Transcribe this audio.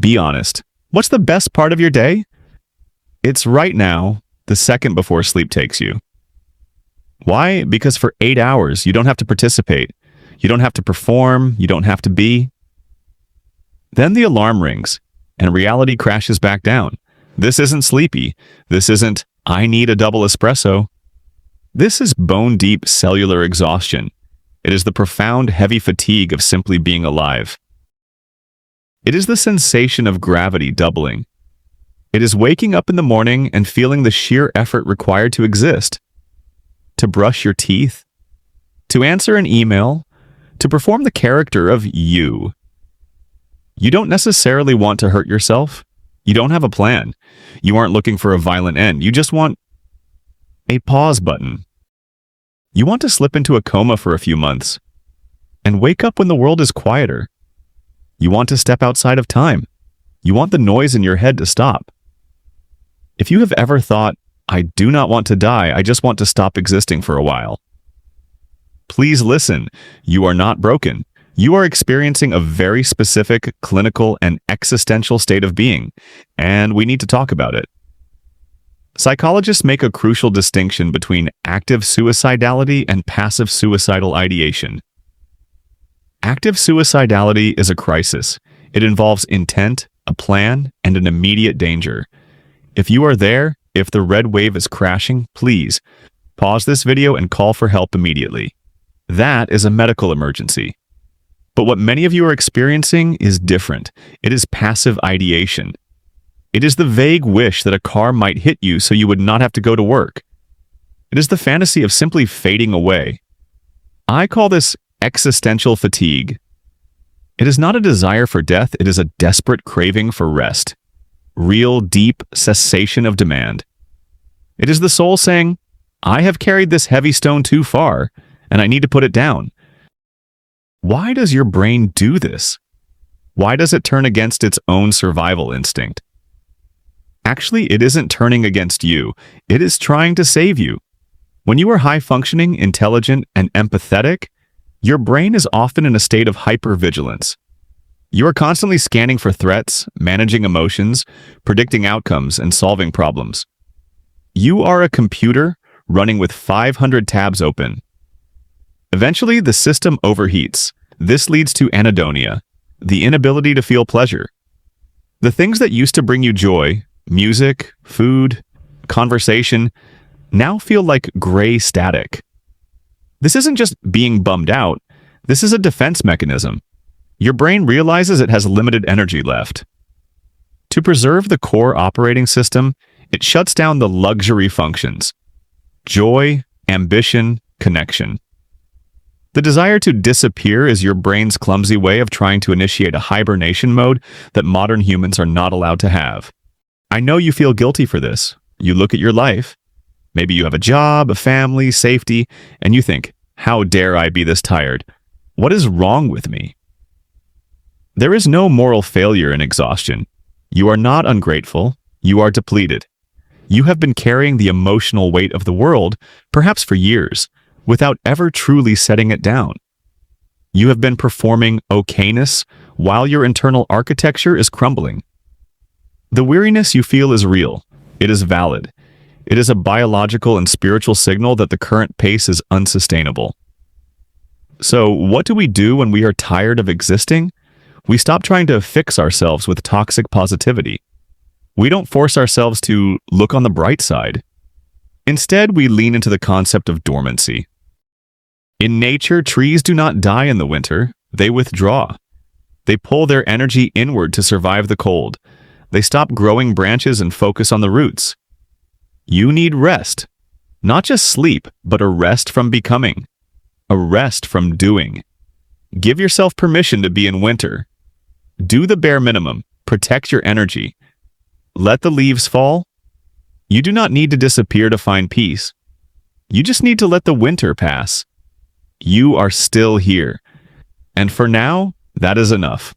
Be honest. What's the best part of your day? It's right now, the second before sleep takes you. Why? Because for 8 hours, you don't have to participate. You don't have to perform. You don't have to be. Then the alarm rings, and reality crashes back down. This isn't sleepy. This isn't, I need a double espresso. This is bone-deep cellular exhaustion. It is the profound, heavy fatigue of simply being alive. It is the sensation of gravity doubling. It is waking up in the morning and feeling the sheer effort required to exist. To brush your teeth. To answer an email. To perform the character of you. You don't necessarily want to hurt yourself. You don't have a plan. You aren't looking for a violent end. You just want a pause button. You want to slip into a coma for a few months and wake up when the world is quieter. You want to step outside of time. You want the noise in your head to stop. If you have ever thought, I do not want to die, I just want to stop existing for a while. Please listen. You are not broken. You are experiencing a very specific clinical and existential state of being, and we need to talk about it. Psychologists make a crucial distinction between active suicidality and passive suicidal ideation. Active suicidality is a crisis. It involves intent, a plan, and an immediate danger. If you are there, if the red wave is crashing, please pause this video and call for help immediately. That is a medical emergency. But what many of you are experiencing is different. It is passive ideation. It is the vague wish that a car might hit you so you would not have to go to work. It is the fantasy of simply fading away. I call this existential fatigue. It is not a desire for death, it is a desperate craving for rest. Real, deep cessation of demand. It is the soul saying, I have carried this heavy stone too far, and I need to put it down. Why does your brain do this? Why does it turn against its own survival instinct? Actually, it isn't turning against you. It is trying to save you. When you are high-functioning, intelligent, and empathetic, your brain is often in a state of hypervigilance. You are constantly scanning for threats, managing emotions, predicting outcomes, and solving problems. You are a computer running with 500 tabs open. Eventually, the system overheats. This leads to anhedonia, the inability to feel pleasure. The things that used to bring you joy, music, food, conversation, now feel like gray static. This isn't just being bummed out. This is a defense mechanism. Your brain realizes it has limited energy left. To preserve the core operating system, it shuts down the luxury functions: joy, ambition, connection. The desire to disappear is your brain's clumsy way of trying to initiate a hibernation mode that modern humans are not allowed to have. I know you feel guilty for this. You look at your life. Maybe you have a job, a family, safety, and you think, how dare I be this tired? What is wrong with me? There is no moral failure in exhaustion. You are not ungrateful. You are depleted. You have been carrying the emotional weight of the world, perhaps for years, without ever truly setting it down. You have been performing okayness while your internal architecture is crumbling. The weariness you feel is real. It is valid. It is a biological and spiritual signal that the current pace is unsustainable. So, what do we do when we are tired of existing? We stop trying to fix ourselves with toxic positivity. We don't force ourselves to look on the bright side. Instead, we lean into the concept of dormancy. In nature, trees do not die in the winter. They withdraw. They pull their energy inward to survive the cold. They stop growing branches and focus on the roots. You need rest. Not just sleep, but a rest from becoming. A rest from doing. Give yourself permission to be in winter. Do the bare minimum. Protect your energy. Let the leaves fall. You do not need to disappear to find peace. You just need to let the winter pass. You are still here. And for now, that is enough.